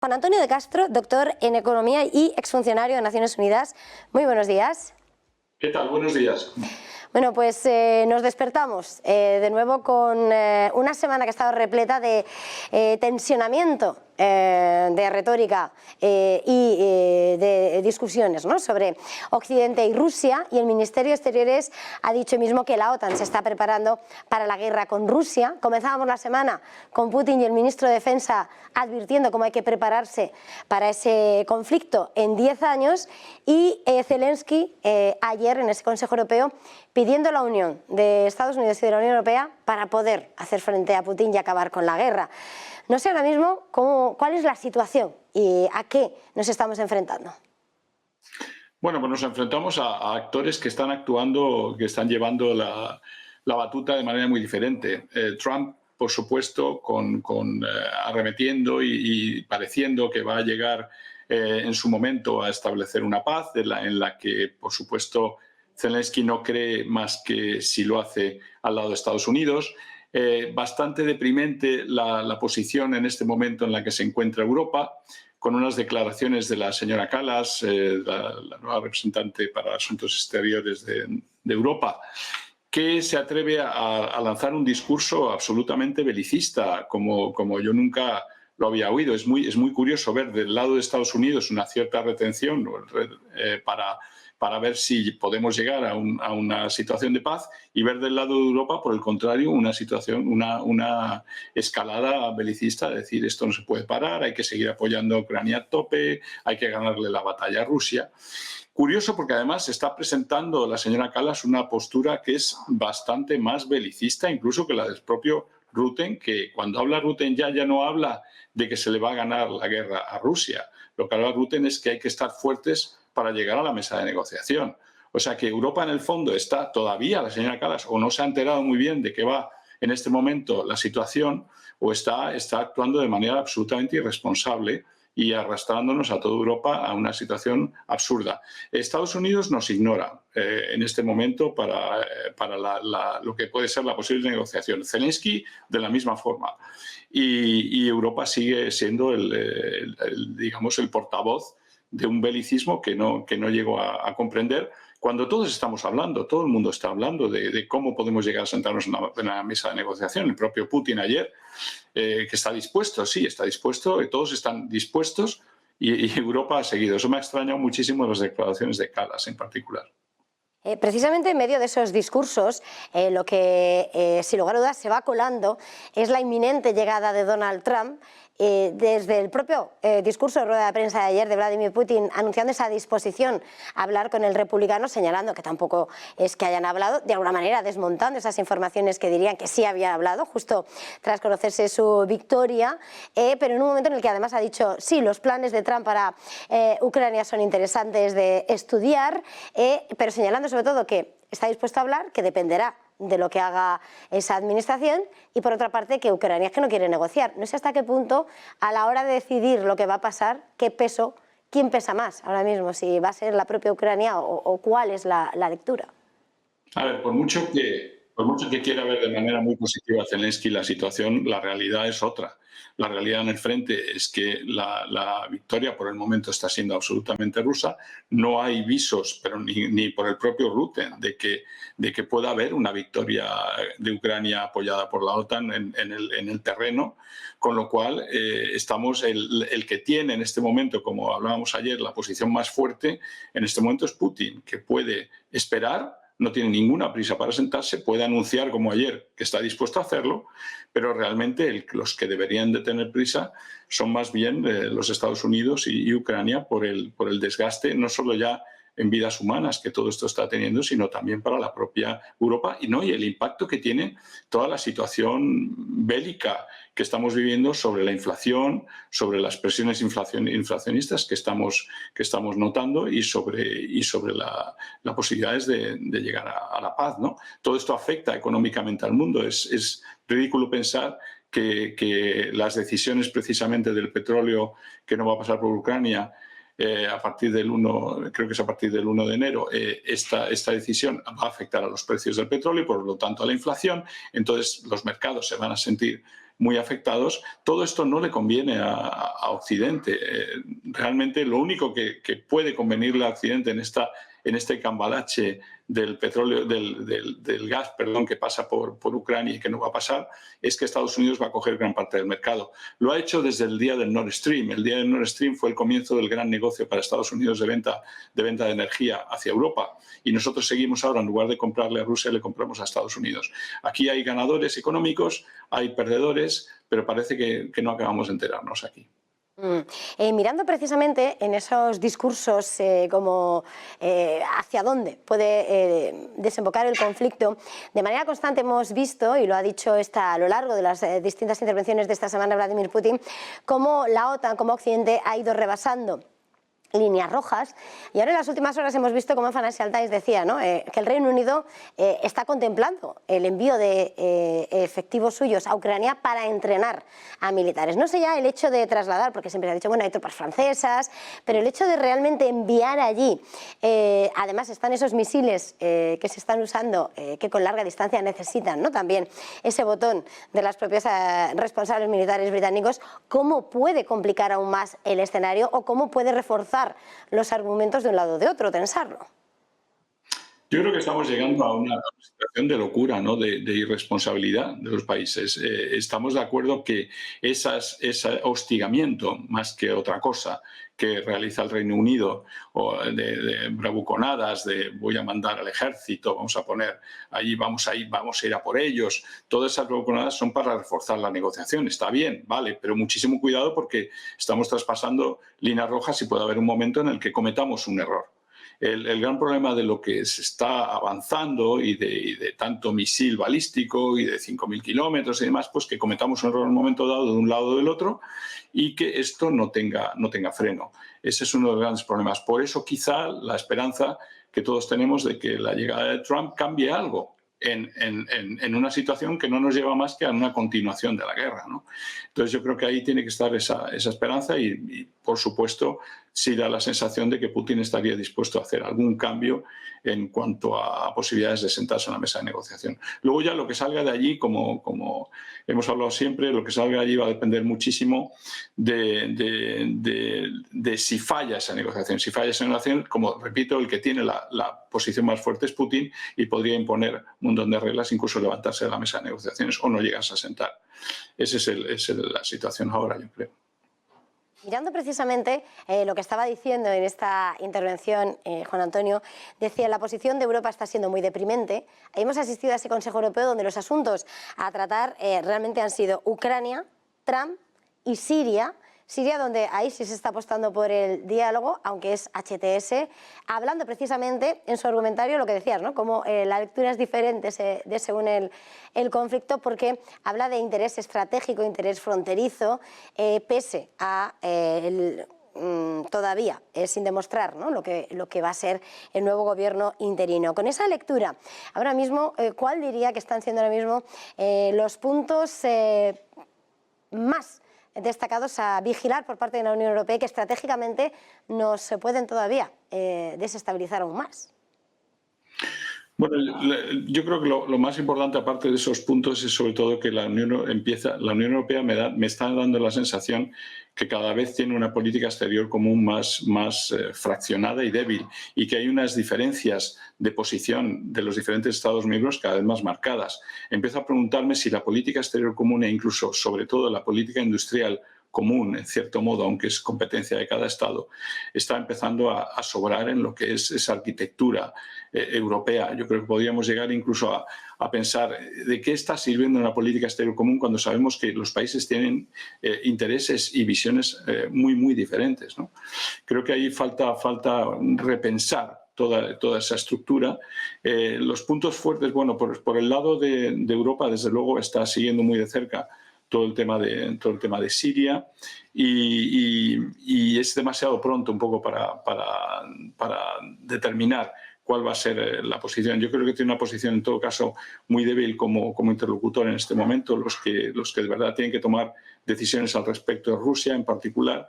Juan Antonio de Castro, doctor en Economía y exfuncionario de Naciones Unidas. Muy buenos días. ¿Qué tal? Buenos días. Bueno, pues nos despertamos de nuevo con una semana que ha estado repleta de tensionamiento, de retórica y de discusiones, ¿no?, sobre Occidente y Rusia, y el Ministerio de Exteriores ha dicho mismo que la OTAN se está preparando para la guerra con Rusia. Comenzábamos la semana con Putin y el ministro de Defensa advirtiendo cómo hay que prepararse para ese conflicto en 10 años, y Zelensky ayer en ese Consejo Europeo pidiendo la unión de Estados Unidos y de la Unión Europea para poder hacer frente a Putin y acabar con la guerra. No sé ahora mismo cuál es la situación y a qué nos estamos enfrentando. Bueno, pues nos enfrentamos a actores que están actuando, que están llevando la batuta de manera muy diferente. Trump, por supuesto, arremetiendo y pareciendo que va a llegar en su momento a establecer una paz en la que, por supuesto, Zelensky no cree más que si lo hace al lado de Estados Unidos. Bastante deprimente la posición en este momento en la que se encuentra Europa, con unas declaraciones de la señora Kallas, la nueva representante para Asuntos Exteriores de Europa, que se atreve a lanzar un discurso absolutamente belicista, como yo nunca lo había oído. Es muy curioso ver del lado de Estados Unidos una cierta retención para ver si podemos llegar a una situación de paz, y ver del lado de Europa, por el contrario, una escalada belicista, de decir esto no se puede parar, hay que seguir apoyando a Ucrania a tope, hay que ganarle la batalla a Rusia. Curioso porque además está presentando la señora Kallas una postura que es bastante más belicista incluso que la del propio Rutten, que cuando habla Rutten ya no habla de que se le va a ganar la guerra a Rusia. Lo que habla Rutten es que hay que estar fuertes para llegar a la mesa de negociación. O sea que Europa en el fondo está todavía, la señora Kallas, o no se ha enterado muy bien de qué va en este momento la situación, o está actuando de manera absolutamente irresponsable y arrastrándonos a toda Europa a una situación absurda. Estados Unidos nos ignora en este momento para lo que puede ser la posible negociación. Zelensky de la misma forma. Y Europa sigue siendo digamos, el portavoz de un belicismo que no llego a comprender, cuando todos estamos hablando, todo el mundo está hablando de cómo podemos llegar a sentarnos en una mesa de negociación. El propio Putin ayer, que está dispuesto, sí, está dispuesto, todos están dispuestos, y Europa ha seguido. Eso me ha extrañado muchísimo las declaraciones de Kallas en particular. Precisamente en medio de esos discursos, lo que sin lugar a dudas se va colando es la inminente llegada de Donald Trump. Desde el propio discurso de rueda de prensa de ayer de Vladimir Putin, anunciando esa disposición a hablar con el republicano, señalando que tampoco es que hayan hablado, de alguna manera desmontando esas informaciones que dirían que sí había hablado, justo tras conocerse su victoria, pero en un momento en el que además ha dicho, sí, los planes de Trump para Ucrania son interesantes de estudiar, pero señalando sobre todo que está dispuesto a hablar, que dependerá de lo que haga esa administración, y por otra parte que Ucrania es que no quiere negociar. No sé hasta qué punto, a la hora de decidir lo que va a pasar, qué peso, quién pesa más ahora mismo, si va a ser la propia Ucrania o cuál es la lectura. A ver, por mucho que quiera ver de manera muy positiva a Zelensky la situación, la realidad es otra. La realidad en el frente es que la victoria por el momento está siendo absolutamente rusa. No hay visos, pero ni por el propio Rutten, de que pueda haber una victoria de Ucrania apoyada por la OTAN en el terreno, con lo cual estamos el que tiene en este momento, como hablábamos ayer, la posición más fuerte en este momento es Putin, que puede esperar. No tiene ninguna prisa para sentarse, puede anunciar como ayer que está dispuesto a hacerlo, pero realmente los que deberían de tener prisa son más bien los Estados Unidos y Ucrania por el desgaste, no solo ya en vidas humanas que todo esto está teniendo, sino también para la propia Europa y el impacto que tiene toda la situación bélica que estamos viviendo sobre la inflación, sobre las presiones inflacionistas que estamos notando y sobre las posibilidades de llegar a la paz, ¿no? Todo esto afecta económicamente al mundo. Es ridículo pensar que las decisiones precisamente del petróleo que no va a pasar por Ucrania, a partir del 1, creo que es a partir del 1 de enero, esta decisión va a afectar a los precios del petróleo y por lo tanto a la inflación. Entonces los mercados se van a sentir muy afectados. Todo esto no le conviene a Occidente. Realmente lo único que puede convenirle a Occidente en este cambalache del petróleo, del gas, perdón, que pasa por Ucrania y que no va a pasar, es que Estados Unidos va a coger gran parte del mercado. Lo ha hecho desde el día del Nord Stream. El día del Nord Stream fue el comienzo del gran negocio para Estados Unidos de venta de energía hacia Europa. Y nosotros seguimos ahora, en lugar de comprarle a Rusia, le compramos a Estados Unidos. Aquí hay ganadores económicos, hay perdedores, pero parece que no acabamos de enterarnos aquí. Mirando precisamente en esos discursos como hacia dónde puede desembocar el conflicto, de manera constante hemos visto, y lo ha dicho a lo largo de las distintas intervenciones de esta semana Vladimir Putin, cómo la OTAN, como Occidente, ha ido rebasando líneas rojas, y ahora en las últimas horas hemos visto como Financial Times decía, ¿no? Que el Reino Unido está contemplando el envío de efectivos suyos a Ucrania para entrenar a militares. No sé ya el hecho de trasladar, porque siempre se ha dicho, bueno, hay tropas francesas, pero el hecho de realmente enviar allí, además están esos misiles que se están usando, que con larga distancia necesitan, ¿no? También ese botón de las propias responsables militares británicos, ¿cómo puede complicar aún más el escenario o cómo puede reforzar los argumentos de un lado o de otro, tensarlo? Yo creo que estamos llegando a una situación de locura, ¿no? de irresponsabilidad de los países. Estamos de acuerdo que ese hostigamiento, más que otra cosa, que realiza el Reino Unido, o de bravuconadas, de voy a mandar al ejército, vamos a poner allí, vamos a ir a por ellos, todas esas bravuconadas son para reforzar la negociación. Está bien, vale, pero muchísimo cuidado porque estamos traspasando líneas rojas y puede haber un momento en el que cometamos un error. El gran problema de lo que se está avanzando y de tanto misil balístico y de 5.000 kilómetros y demás, pues que cometamos un error en un momento dado de un lado o del otro y que esto no tenga freno. Ese es uno de los grandes problemas. Por eso quizá la esperanza que todos tenemos de que la llegada de Trump cambie algo en una situación que no nos lleva más que a una continuación de la guerra, ¿no? Entonces yo creo que ahí tiene que estar esa esperanza y por supuesto sí da la sensación de que Putin estaría dispuesto a hacer algún cambio en cuanto a posibilidades de sentarse en la mesa de negociación. Luego ya lo que salga de allí, como hemos hablado siempre, lo que salga de allí va a depender muchísimo de si falla esa negociación. Si falla esa negociación, como repito, el que tiene la posición más fuerte es Putin y podría imponer un montón de reglas, incluso levantarse de la mesa de negociaciones o no llegarse a sentar. Esa es la situación ahora, yo creo. Mirando precisamente lo que estaba diciendo en esta intervención, Juan Antonio, decía, la posición de Europa está siendo muy deprimente. Hemos asistido a ese Consejo Europeo donde los asuntos a tratar realmente han sido Ucrania, Trump y Siria. Siria, donde ahí sí se está apostando por el diálogo, aunque es HTS, hablando precisamente en su argumentario lo que decías, ¿no? Como la lectura es diferente según el conflicto, porque habla de interés estratégico, interés fronterizo, pese a todavía sin demostrar, ¿no? lo que va a ser el nuevo gobierno interino. Con esa lectura, ahora mismo, ¿cuál diría que están siendo ahora mismo los puntos más destacados a vigilar por parte de la Unión Europea y que estratégicamente nos pueden todavía desestabilizar aún más? Bueno, yo creo que lo más importante, aparte de esos puntos, es sobre todo que la Unión Europea me está dando la sensación que cada vez tiene una política exterior común más fraccionada y débil y que hay unas diferencias de posición de los diferentes Estados miembros cada vez más marcadas. Empiezo a preguntarme si la política exterior común e incluso, sobre todo, la política industrial común, en cierto modo, aunque es competencia de cada Estado, está empezando a sobrar en lo que es esa arquitectura europea. Yo creo que podríamos llegar incluso a pensar de qué está sirviendo una política exterior común cuando sabemos que los países tienen intereses y visiones muy diferentes, ¿no? Creo que ahí falta repensar toda esa estructura. Los puntos fuertes, bueno, por el lado de Europa, desde luego, está siguiendo muy de cerca todo el tema de Siria y es demasiado pronto un poco para determinar cuál va a ser la posición. Yo creo que tiene una posición en todo caso muy débil como interlocutor en este momento. Los que de verdad tienen que tomar decisiones al respecto de Rusia en particular.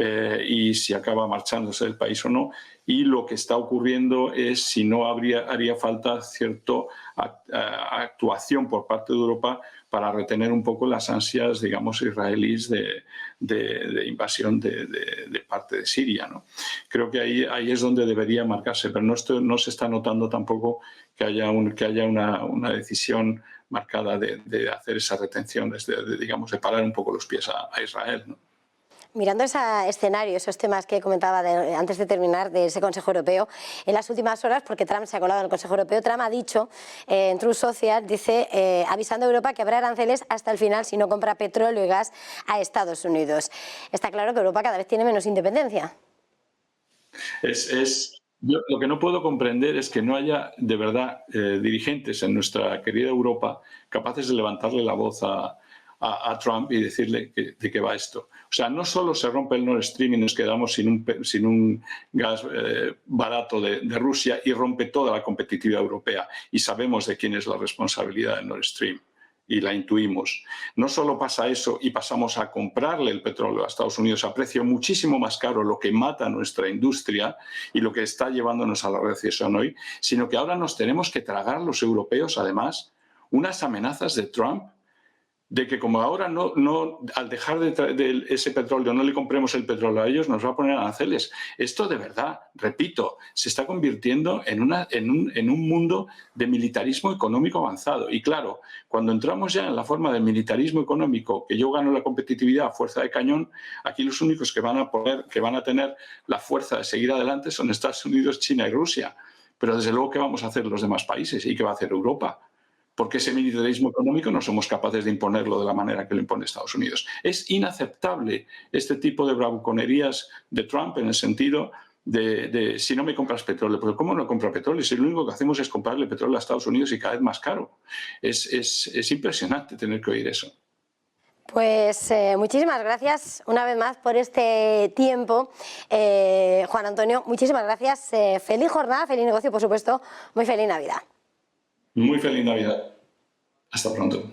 y si acaba marchándose del país o no. Y lo que está ocurriendo es si no haría falta cierta actuación por parte de Europa para retener un poco las ansias, digamos, israelíes de invasión de parte de Siria, ¿no? Creo que ahí es donde debería marcarse, pero no se está notando tampoco que haya una decisión marcada de hacer esa retención, digamos, de parar un poco los pies a Israel, ¿no? Mirando ese escenario, esos temas que comentaba antes de terminar de ese Consejo Europeo, en las últimas horas, porque Trump se ha colado en el Consejo Europeo, Trump ha dicho en Truth Social, dice, avisando a Europa que habrá aranceles hasta el final si no compra petróleo y gas a Estados Unidos. Está claro que Europa cada vez tiene menos independencia. Yo lo que no puedo comprender es que no haya de verdad dirigentes en nuestra querida Europa capaces de levantarle la voz a Trump y decirle de qué va esto. O sea, no solo se rompe el Nord Stream y nos quedamos sin un gas barato de Rusia y rompe toda la competitividad europea y sabemos de quién es la responsabilidad del Nord Stream y la intuimos. No solo pasa eso y pasamos a comprarle el petróleo a Estados Unidos a precio muchísimo más caro, lo que mata a nuestra industria y lo que está llevándonos a la recesión hoy, sino que ahora nos tenemos que tragar los europeos, además, unas amenazas de Trump de que como ahora al dejar de ese petróleo no le compremos el petróleo a ellos, nos va a poner aranceles. Esto de verdad, repito, se está convirtiendo en un mundo de militarismo económico avanzado. Y claro, cuando entramos ya en la forma de militarismo económico, que yo gano la competitividad a fuerza de cañón, aquí los únicos que van a tener la fuerza de seguir adelante son Estados Unidos, China y Rusia. Pero desde luego, ¿qué vamos a hacer los demás países? ¿Y qué va a hacer Europa? Porque ese militarismo económico no somos capaces de imponerlo de la manera que lo impone Estados Unidos. Es inaceptable este tipo de bravuconerías de Trump en el sentido de si no me compras petróleo. ¿Pero cómo no compra petróleo? Si lo único que hacemos es comprarle petróleo a Estados Unidos y cada vez más caro. Es impresionante tener que oír eso. Pues muchísimas gracias una vez más por este tiempo. Juan Antonio, muchísimas gracias. Feliz jornada, feliz negocio, por supuesto. Muy feliz Navidad. Muy feliz Navidad. Hasta pronto.